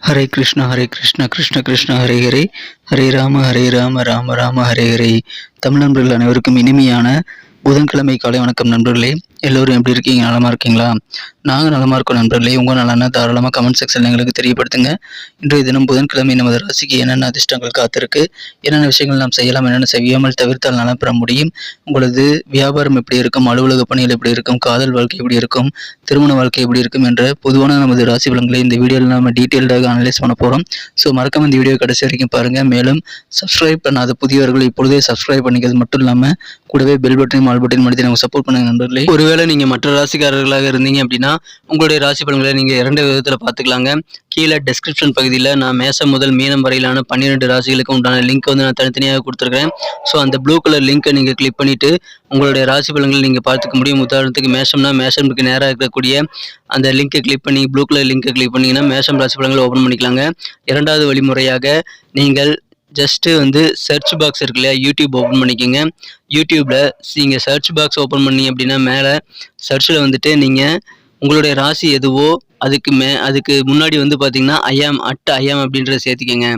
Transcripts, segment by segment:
ஹரே கிருஷ்ணா கிருஷ்ண கிருஷ்ண ஹரே ஹரே, ஹரே ராம ராம ராம ஹரே ஹரே. தமிழ் நண்பர்கள் அனைவருக்கும் இனிமையான புதன்கிழமை காலை வணக்கம் நண்பர்களே. எல்லோரும் எப்படி இருக்கீங்க? நலமா இருக்கீங்களா? நாங்கள் நலமா இருக்கோம் நண்பர்களே. உங்கள் நலனா தாராளமாக கமெண்ட் செக்ஷனில் எங்களுக்கு தெரியப்படுத்துங்க. இன்றைய தினம் புதன்கிழமை நமது ராசிக்கு என்னென்ன அதிர்ஷ்டங்கள் காத்திருக்கு, என்னென்ன விஷயங்கள் நாம் செய்யலாம், என்னென்ன செய்யாமல் தவிர்த்தால் நலம் பெற முடியும், உங்களது வியாபாரம் எப்படி இருக்கும், அலுவலக பணிகள் எப்படி இருக்கும், காதல் வாழ்க்கை எப்படி இருக்கும், திருமண வாழ்க்கை எப்படி இருக்கும் என்ற பொதுவான நமது ராசி பலன்களை இந்த வீடியோவில் நம்ம டீட்டெயில்டாக அனலைஸ் பண்ண போகிறோம். ஸோ மறக்காம இந்த வீடியோ கடைசி வரைக்கும் பாருங்கள். மேலும் சப்ஸ்கிரைப் பண்ணாத புதியவர்கள் இப்பொழுதே சப்ஸ்கிரைப் பண்ணிக்கிறது மட்டும் இல்லாமல் கூடவே பெல் பட்டனையும் ஆல் பட்டனையும் அழுத்தி நமக்கு சப்போர்ட் பண்ணுங்க நண்பர்களே. ஒருவேளை நீங்கள் மற்ற ராசிக்காரர்களாக இருந்தீங்க அப்படின்னா உங்களுடைய ராசி பலன்களை நீங்கள் 2 விதத்தில் பார்த்துக்கலாங்க. கீழே டெஸ்கிரிப்ஷன் பகுதியில் நான் மேசம் முதல் மீனம் வரையிலான 12 ராசிகளுக்கு உண்டான லிங்க் வந்து நான் தனித்தனியாக கொடுத்துருக்கேன். ஸோ அந்த ப்ளூ கலர் லிங்க்கை நீங்கள் கிளிக் பண்ணிவிட்டு உங்களுடைய ராசி பலன்களை நீங்கள் பார்த்துக்க முடியும். உதாரணத்துக்கு மேஷம்னா மேஷமுக்கு நேராக இருக்கக்கூடிய அந்த லிங்கை கிளிக் பண்ணி ப்ளூ கலர் லிங்கை கிளிக் பண்ணிங்கன்னா மேஷம் ராசி பலன்களை ஓப்பன் பண்ணிக்கலாங்க. இரண்டாவது வழிமுறையாக நீங்கள் ஜஸ்ட்டு வந்து சர்ச் பாக்ஸ் இருக்கு இல்லையா, யூடியூப் ஓப்பன் பண்ணிக்கோங்க. யூடியூப்பில் நீங்கள் சர்ச் பாக்ஸ் ஓப்பன் பண்ணி அப்படின்னா மேலே சர்ச்சில் வந்துட்டு நீங்கள் உங்களுடைய ராசி எதுவோ அதுக்கு முன்னாடி வந்து பார்த்தீங்கன்னா ஐயாம் அப்படின்றத சேர்த்திக்கங்க.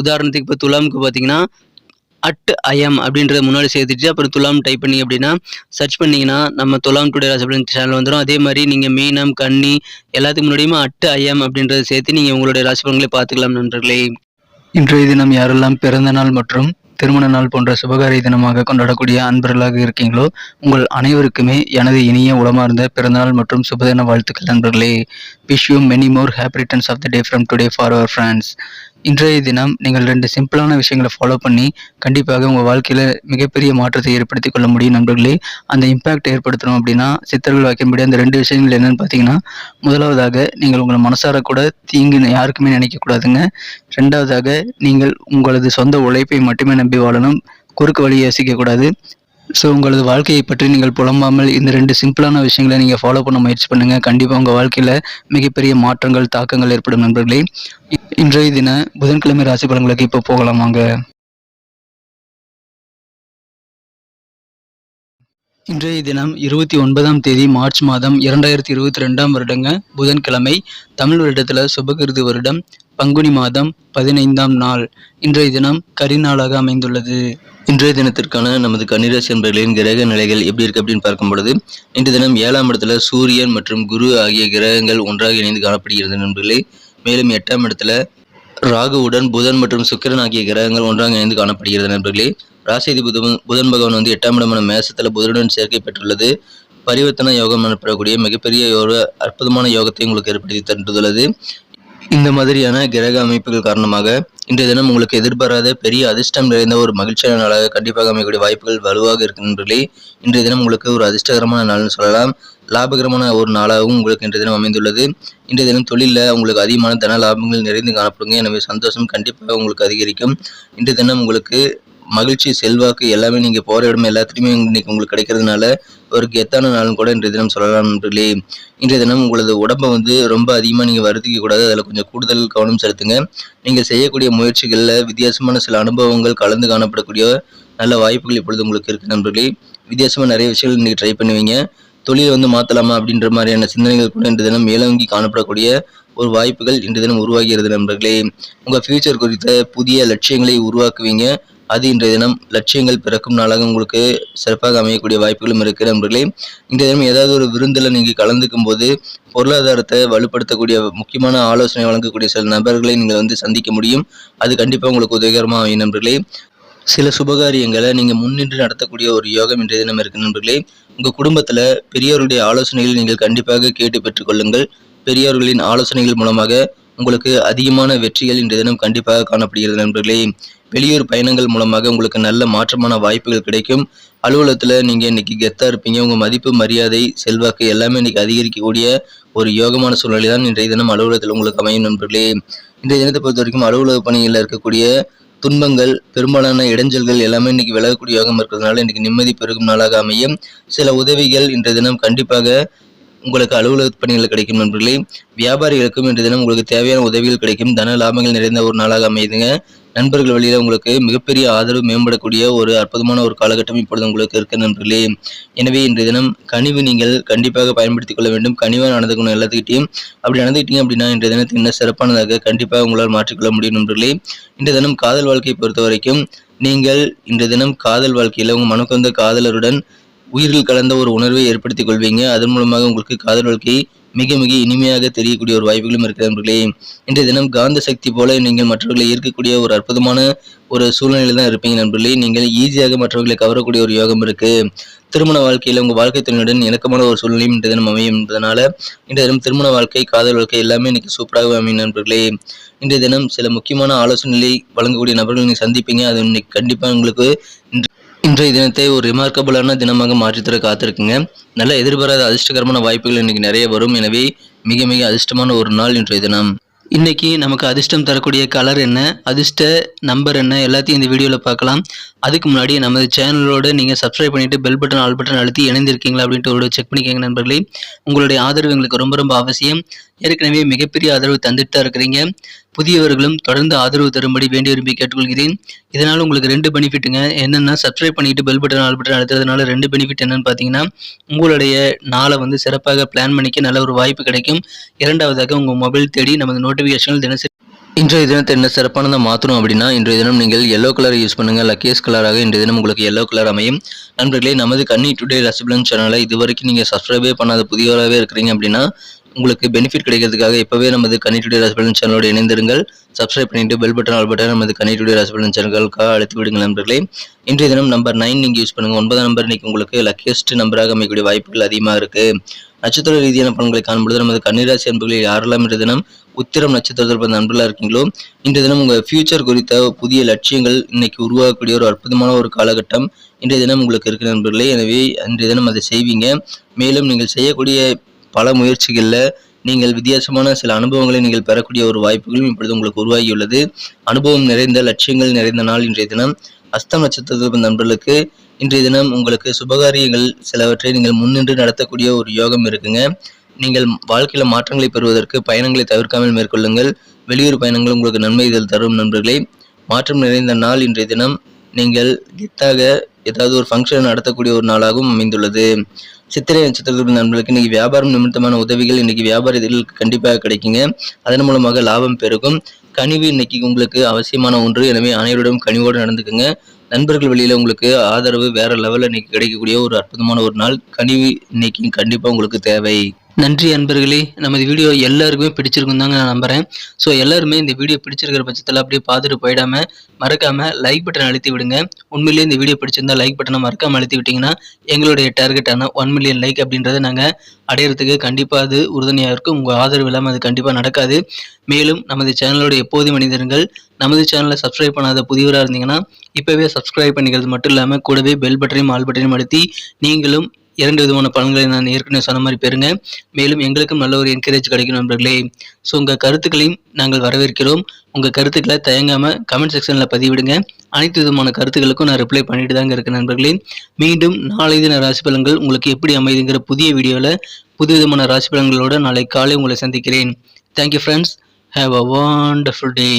உதாரணத்துக்கு இப்போ துலாமுக்கு பார்த்தீங்கன்னா ஐஎம் அப்படின்றத முன்னாடி சேர்த்துட்டு அப்புறம் துலாம் டைப் பண்ணி அப்படின்னா சர்ச் பண்ணிங்கன்னா நம்ம துலாம் டுடே ராசி பலன் சேனல் வந்துடும். அதே மாதிரி நீங்கள் மீனம் கன்னி எல்லாத்துக்கு முன்னாடியுமே ஐஎம் அப்படின்றத சேர்த்து நீங்கள் உங்களுடைய ராசி பலன்களை பார்த்துக்கலாம் நண்பர்களே. இன்றைய தினம் யாரெல்லாம் பிறந்த நாள் மற்றும் திருமண நாள் போன்ற சுபகாரிய தினமாக கொண்டாடக்கூடிய அன்பர்களாக இருக்கீங்களோ உங்கள் அனைவருக்குமே எனது இனிய உளமார்ந்த பிறந்தநாள் மற்றும் சுபதின வாழ்த்துக்கள் நண்பர்களே. Wish you many more happy returns of the day from today for our friends. இன்றைய தினம் நீங்கள் 2 சிம்பிளான விஷயங்களை ஃபாலோ பண்ணி கண்டிப்பாக உங்கள் வாழ்க்கையில் மிகப்பெரிய மாற்றத்தை ஏற்படுத்தி கொள்ள முடியும் நண்பர்களே. அந்த இம்பேக்ட் ஏற்படுத்தணும் அப்படின்னா சித்தர்கள் வாக்கின்படி அந்த 2 விஷயங்கள் என்னென்னு பார்த்தீங்கன்னா, முதலாவதாக நீங்கள் உங்கள் மனசார கூட தீங்கு யாருக்குமே நினைக்கக்கூடாதுங்க. ரெண்டாவதாக நீங்கள் உங்களது சொந்த உழைப்பை மட்டுமே நம்பி வாழணும், குறுக்கு வழியை யோசிக்கக்கூடாது. ஸோ உங்களது வாழ்க்கையை பற்றி நீங்கள் புலம்பாமல் இந்த 2 சிம்பிளான விஷயங்களை நீங்கள் ஃபாலோ பண்ண முயற்சி பண்ணுங்கள். கண்டிப்பாக உங்கள் வாழ்க்கையில் மிகப்பெரிய மாற்றங்கள் தாக்கங்கள் ஏற்படும் நண்பர்களே. இன்றைய தின புதன்கிழமை ராசி பலன்களுக்கு இப்போ போகலாம் வாங்க. இன்றைய தினம் 29ஆம் தேதி மார்ச் மாதம் 2022ஆம் வருடங்க புதன்கிழமை. தமிழ் வருடத்தில் சுபகிருது வருடம் பங்குனி மாதம் 15ஆம் நாள். இன்றைய தினம் கரிநாளாக அமைந்துள்ளது. இன்றைய தினத்திற்கான நமது கன்னிராசி என்பர்களின் கிரக நிலைகள் எப்படி இருக்கு அப்படின்னு பார்க்கும் பொழுது, இன்றைய தினம் 7ஆம் இடத்துல சூரியன் மற்றும் குரு ஆகிய கிரகங்கள் ஒன்றாக இணைந்து காணப்படுகிறது நண்பர்களே. மேலும் 8ஆம் இடத்துல ராகுவுடன் புதன் மற்றும் சுக்கிரன் ஆகிய கிரகங்கள் ஒன்றாக இணைந்து காணப்படுகிறது நண்பர்களே. ராசிதிபதி புதன் பகவான் வந்து 8ஆம் இடமான மேசத்துல புதனுடன் சேர்க்கை பெற்றுள்ளது. பரிவர்த்தன யோகம் எனப்படக்கூடிய மிகப்பெரிய ஒரு அற்புதமான யோகத்தை உங்களுக்கு ஏற்படுத்தி தந்துள்ளது. இந்த மாதிரியான கிரக அமைப்புகள் காரணமாக இன்றைய தினம் உங்களுக்கு எதிர்பாராத பெரிய அதிர்ஷ்டம் நிறைந்த ஒரு மகிழ்ச்சியான நாளாக கண்டிப்பாக அமையக்கூடிய வாய்ப்புகள் வலுவாக இருக்கு நண்பர்களே. இன்றைய தினம் உங்களுக்கு ஒரு அதிர்ஷ்டகரமான நாள்னு சொல்லலாம். லாபகரமான ஒரு நாளாகவும் உங்களுக்கு இன்றைய தினம் அமைந்துள்ளது. இன்றைய தினம் தொழிலில் உங்களுக்கு அதிகமான தன லாபங்கள் நிறைந்து காணப்படுங்க. எனவே சந்தோஷம் கண்டிப்பாக உங்களுக்கு அதிகரிக்கும். இன்றைய தினம் உங்களுக்கு மகிழ்ச்சி, செல்வாக்கு எல்லாமே நீங்கள் போகிற இடம் எல்லாத்துலேயுமே இன்னைக்கு உங்களுக்கு கிடைக்கிறதுனால ஒரு கெத்தான நாளும் கூட இன்றைய தினம் சொல்லலாம் நண்பர்களே. இன்றைய தினம் உங்களது உடம்பை வந்து ரொம்ப அதிகமாக நீங்கள் வருத்திக்க கூடாது. அதில் கொஞ்சம் கூடுதல் கவனம் செலுத்துங்க. நீங்கள் செய்யக்கூடிய முயற்சிகளில் வித்தியாசமான சில அனுபவங்கள் கலந்து காணப்படக்கூடிய நல்ல வாய்ப்புகள் இப்பொழுது உங்களுக்கு இருக்குது நண்பர்களே. வித்தியாசமாக நிறைய விஷயங்கள் இன்றைக்கி ட்ரை பண்ணுவீங்க. தொழிலை வந்து மாற்றலாமா அப்படின்ற மாதிரியான சிந்தனைகள் கூட இன்றைய தினம் மேலோங்கி காணப்படக்கூடிய ஒரு வாய்ப்புகள் இன்றைய தினம் உருவாகிறது நண்பர்களே. உங்கள் ஃபியூச்சர் குறித்த புதிய லட்சியங்களை உருவாக்குவீங்க. அது இன்றைய தினம் லட்சியங்கள் பிறக்கும் நாளாக உங்களுக்கு சிறப்பாக அமையக்கூடிய வாய்ப்புகளும் இருக்குது நண்பர்களே. இன்றைய தினம் ஏதாவது ஒரு விருந்தில் நீங்கள் கலந்துக்கும் போது பொருளாதாரத்தை வலுப்படுத்தக்கூடிய முக்கியமான ஆலோசனை வழங்கக்கூடிய சில நபர்களை நீங்கள் வந்து சந்திக்க முடியும். அது கண்டிப்பாக உங்களுக்கு உதவிகரமாக அமையும் நண்பர்களே. சில சுபகாரியங்களை நீங்கள் முன்னின்று நடத்தக்கூடிய ஒரு யோகம் இன்றைய தினம் இருக்கு நண்பர்களே. உங்கள் குடும்பத்தில் பெரியவர்களுடைய ஆலோசனைகள் நீங்கள் கண்டிப்பாக கேட்டு பெற்றுக்கொள்ளுங்கள். பெரியவர்களின் ஆலோசனைகள் மூலமாக உங்களுக்கு அதிகமான வெற்றிகள் இன்றைய தினம் கண்டிப்பாக காணப்படுகிறது நண்பர்களே. வெளியூர் பயணங்கள் மூலமாக உங்களுக்கு நல்ல மாற்றமான வாய்ப்புகள் கிடைக்கும். அலுவலகத்தில் நீங்கள் இன்னைக்கு கெத்தாக இருப்பீங்க. உங்கள் மதிப்பு, மரியாதை, செல்வாக்கு எல்லாமே இன்னைக்கு அதிகரிக்கக்கூடிய ஒரு யோகமான சூழ்நிலை தான் இன்றைய தினம் அலுவலகத்தில் உங்களுக்கு அமையும் நண்பர்களே. இன்றைய தினத்தை பொறுத்த வரைக்கும் அலுவலக பணிகளில் இருக்கக்கூடிய துன்பங்கள், பெரும்பாலான இடைஞ்சல்கள் எல்லாமே இன்னைக்கு விலகக்கூடிய யோகம் இருக்கிறதுனால இன்னைக்கு நிம்மதி பெருகும் நாளாக அமையும். சில உதவிகள் இன்றைய தினம் கண்டிப்பாக உங்களுக்கு அலுவலக பணிகள் கிடைக்கும் நண்பர்களே. வியாபாரிகளுக்கும் இன்றைய தினம் உங்களுக்கு தேவையான உதவிகள் கிடைக்கும். தன லாபங்கள் நிறைந்த ஒரு நாளாக அமையுதுங்க. நண்பர்கள் வழியில் உங்களுக்கு மிகப்பெரிய ஆதரவு மேம்படக்கூடிய ஒரு அற்புதமான ஒரு காலகட்டம் இப்பொழுது உங்களுக்கு இருக்கு நண்பர்களே. எனவே இன்றைய தினம் கனிவு நீங்கள் கண்டிப்பாக பயன்படுத்திக் கொள்ள வேண்டும். கனிவாக நடந்துக்கணும் எல்லாத்துக்கிட்டையும். அப்படி நடந்துக்கிட்டீங்க அப்படின்னா இன்றைய தினத்தை இன்னும் சிறப்பானதாக கண்டிப்பாக உங்களால் மாற்றிக்கொள்ள முடியும் நண்பர்களே. இன்றைய தினம் காதல் வாழ்க்கையை பொறுத்த வரைக்கும் நீங்கள் இன்றைய தினம் காதல் வாழ்க்கையில் உங்கள் மனக்கு வந்த காதலருடன் உயிரில் கலந்த ஒரு உணர்வை ஏற்படுத்திக் கொள்வீங்க. அதன் மூலமாக உங்களுக்கு காதல் வாழ்க்கை மிக மிக இனிமையாக தெரியக்கூடிய ஒரு வாய்ப்புகளும் இருக்கிற நண்பர்களே. இன்றைய தினம் காந்த சக்தி போல நீங்கள் மற்றவர்களை ஈர்க்கக்கூடிய ஒரு அற்புதமான ஒரு சூழ்நிலையில் தான் இருப்பீங்க நண்பர்களே. நீங்கள் ஈஸியாக மற்றவர்களை கவரக்கூடிய ஒரு யோகம் இருக்கு. திருமண வாழ்க்கையில் உங்கள் வாழ்க்கை துணையுடன் இணக்கமான ஒரு சூழ்நிலையும் இன்றைய தினம் அமையும் என்பதனால இன்றைய தினம் திருமண வாழ்க்கை காதல் வாழ்க்கை எல்லாமே இன்னைக்கு சூப்பராக அமையும் நண்பர்களே. இன்றைய தினம் சில முக்கியமான ஆலோசனைகளை வழங்கக்கூடிய நபர்கள் நீங்கள் சந்திப்பீங்க. அது இன்னைக்கு கண்டிப்பாக உங்களுக்கு இன்றைய தினத்தை ஒரு ரிமார்க்கபிளான தினமாக மாற்றித்தர காத்திருக்குங்க. நல்ல எதிர்பாராத அதிர்ஷ்டகரமான வாய்ப்புகள் இன்னைக்கு நிறைய வரும். எனவே மிக மிக அதிர்ஷ்டமான ஒரு நாள் இன்றைய தினம். இன்னைக்கு நமக்கு அதிர்ஷ்டம் தரக்கூடிய கலர் என்ன, அதிர்ஷ்ட நம்பர் என்ன, எல்லாத்தையும் இந்த வீடியோவில் பார்க்கலாம். அதுக்கு முன்னாடி நமது சேனலோட நீங்கள் சப்ஸ்கிரைப் பண்ணிட்டு பெல் பட்டன் ஆல் பட்டன் அழுத்தி இணைந்திருக்கீங்களா அப்படின்ட்டு ஒரு செக் பண்ணிக்கோங்க நண்பர்களே. உங்களுடைய ஆதரவு எங்களுக்கு ரொம்ப ரொம்ப அவசியம். ஏற்கனவே மிகப்பெரிய ஆதரவு தந்துட்டு தான் இருக்கிறீங்க. புதியவர்களும் தொடர்ந்து ஆதரவு தரும்படி வேண்டி விரும்பி கேட்டுக்கொள்கிறேன். இதனால் உங்களுக்கு 2 பெனிஃபிட்டுங்க. என்னென்னா சப்ஸ்கிரைப் பண்ணிட்டு பெல் பட்டன் ஆல் பட்டன் அழுத்துறதுனால 2 பெனிஃபிட் என்னன்னு பார்த்தீங்கன்னா, உங்களுடைய நாளை வந்து சிறப்பாக பிளான் பண்ணிக்க நல்ல ஒரு வாய்ப்பு கிடைக்கும். இரண்டாவதாக உங்கள் மொபைல் தேடி நமது நோட்டிஃபிகேஷன் தினசரி இன்றைய தினத்தை என்ன சிறப்பானதாக மாற்றணும் அப்படின்னா இன்றைய தினம் நீங்கள் எல்லோ கலரை யூஸ் பண்ணுங்கள். லக்கியஸ் கலராக இன்றைய தினம் உங்களுக்கு எல்லோ கலர் அமையும். நண்பர்களே, நமது கன்னி டுடே ராசிபலன் சேனலை இதுவரைக்கும் நீங்கள் சப்ஸ்கிரைபே பண்ணாத புதியவராகவே இருக்கிறீங்க அப்படின்னா உங்களுக்கு பெனிஃபிட் கிடைக்கிறதுக்காக இப்போவே நமது கன்னி டுடே ராசிபலன் சேனலோடு இணைந்திருங்கள். சப்ஸ்கிரைப் பண்ணிட்டு பெல் பட்டன் ஆல் பட்டன் நமது கன்னி டுடே ராசிபலன் சேனலுக்காக அழுத்தி விடுங்கள் நண்பர்களே. இன்றைய தினம் நம்பர் 9 நீங்கள் யூஸ் பண்ணுங்கள். 9ஆம் நம்பர் இன்னைக்கு உங்களுக்கு லக்கியஸ்ட் நம்பராக அமைக்கக்கூடிய வாய்ப்புகள் அதிகமாக இருக்குது. நட்சத்திர ரீதியான பலன்களை காணும்பொழுது நமது கன்னிராசி அன்பர்களில் யாரெல்லாம் இன்றைய தினம் உத்திரம் நட்சத்திரத்தில் பிறந்த நண்பர்களாக இருக்கீங்களோ இன்றைய தினம் உங்கள் ஃபியூச்சர் குறித்த புதிய லட்சியங்கள் இன்னைக்கு உருவாக்கக்கூடிய ஒரு அற்புதமான ஒரு காலகட்டம் இன்றைய தினம் உங்களுக்கு இருக்கிற நண்பர்களே. எனவே இன்றைய தினம் அதை செய்வீங்க. மேலும் நீங்கள் செய்யக்கூடிய பல முயற்சிகளில் நீங்கள் வித்தியாசமான சில அனுபவங்களை நீங்கள் பெறக்கூடிய ஒரு வாய்ப்புகளும் இப்பொழுது உங்களுக்கு உருவாகியுள்ளது. அனுபவம் நிறைந்த லட்சியங்கள் நிறைந்த நாள் இன்றைய தினம். அஸ்தம் நட்சத்திரத்தில் நண்பர்களுக்கு இன்றைய தினம் உங்களுக்கு சுபகாரியங்கள் சிலவற்றை நீங்கள் முன்னின்று நடத்தக்கூடிய ஒரு யோகம் இருக்குங்க. நீங்கள் வாழ்க்கையில் மாற்றங்களை பெறுவதற்கு பயணங்களை தவிர்க்காமல் மேற்கொள்ளுங்கள். வெளியூர் பயணங்கள் உங்களுக்கு நன்மை இதில் தரும் நண்பர்களே. மாற்றம் நிறைந்த நாள் இன்றைய தினம். நீங்கள் கெத்தாக ஏதாவது ஒரு ஃபங்க்ஷன் நடத்தக்கூடிய ஒரு நாளாகவும் அமைந்துள்ளது. சித்திரை நட்சத்திரத்தில் நண்பர்களுக்கு இன்னைக்கு வியாபாரம் நிமித்தமான உதவிகள் இன்னைக்கு வியாபாரத்தில் கண்டிப்பாக கிடைக்குங்க. அதன் மூலமாக லாபம் பெருகும். கனிவு இன்னைக்கு உங்களுக்கு அவசியமான ஒன்று. எனவே அனைவரிடம் கனிவோடு நடந்துக்குங்க. நண்பர்கள் வெளியில உங்களுக்கு ஆதரவு வேற லெவலில் இன்னைக்கு கிடைக்கக்கூடிய ஒரு அற்புதமான ஒரு நாள். கனிவு இன்னைக்கு கண்டிப்பாக உங்களுக்கு தேவை. நன்றி அன்பர்களே. நமது வீடியோ எல்லாருக்குமே பிடிச்சிருக்கும் தாங்க நான் நம்புகிறேன். ஸோ எல்லாருமே இந்த வீடியோ பிடிச்சிருக்கிற பட்சத்தில் அப்படியே பார்த்துட்டு போயிடாமல் மறக்காமல் லைக் பட்டன் அழுத்தி விடுங்க. உண்மையிலேயே இந்த வீடியோ பிடிச்சிருந்தா லைக் பட்டனை மறக்காமல் அழுத்தி விட்டிங்கன்னா எங்களுடைய டார்கெட்டான 1 மில்லியன் லைக் அப்படின்றத நாங்கள் அடையிறதுக்கு கண்டிப்பாக அது உறுதுணையாக இருக்கும். உங்கள் ஆதரவு இல்லாமல் அது கண்டிப்பாக நடக்காது. மேலும் நமது சேனலோட எப்போதும் இணைந்திருங்கள். நமது சேனலை சப்ஸ்கிரைப் பண்ணாத புதியவராக இருந்தீங்கன்னா இப்போவே சப்ஸ்கிரைப் பண்ணிக்கிறது மட்டும் இல்லாமல் கூடவே பெல் பட்டனையும் ஆல் பட்டனையும் அழுத்தி நீங்களும் 2 விதமான பலன்களை நான் ஏற்கனவே சொன்ன மாதிரி பெறுங்க. மேலும் எங்களுக்கும் நல்ல ஒரு என்கரேஜ் கிடைக்கும் நண்பர்களே. ஸோ உங்கள் கருத்துக்களையும் நாங்கள் வரவேற்கிறோம். உங்கள் கருத்துக்களை தயங்காமல் கமெண்ட் செக்ஷனில் பதிவிடுங்க. அனைத்து விதமான கருத்துக்களுக்கும் நான் ரிப்ளை பண்ணிட்டு தாங்க இருக்கேன் நண்பர்களே. மீண்டும் நாளை தின ராசி பலன்கள் உங்களுக்கு எப்படி அமைதுங்கிற புதிய வீடியோவில் புது விதமான ராசி பலன்களோடு நாளை காலை உங்களை சந்திக்கிறேன். Thank you friends. Have a wonderful day.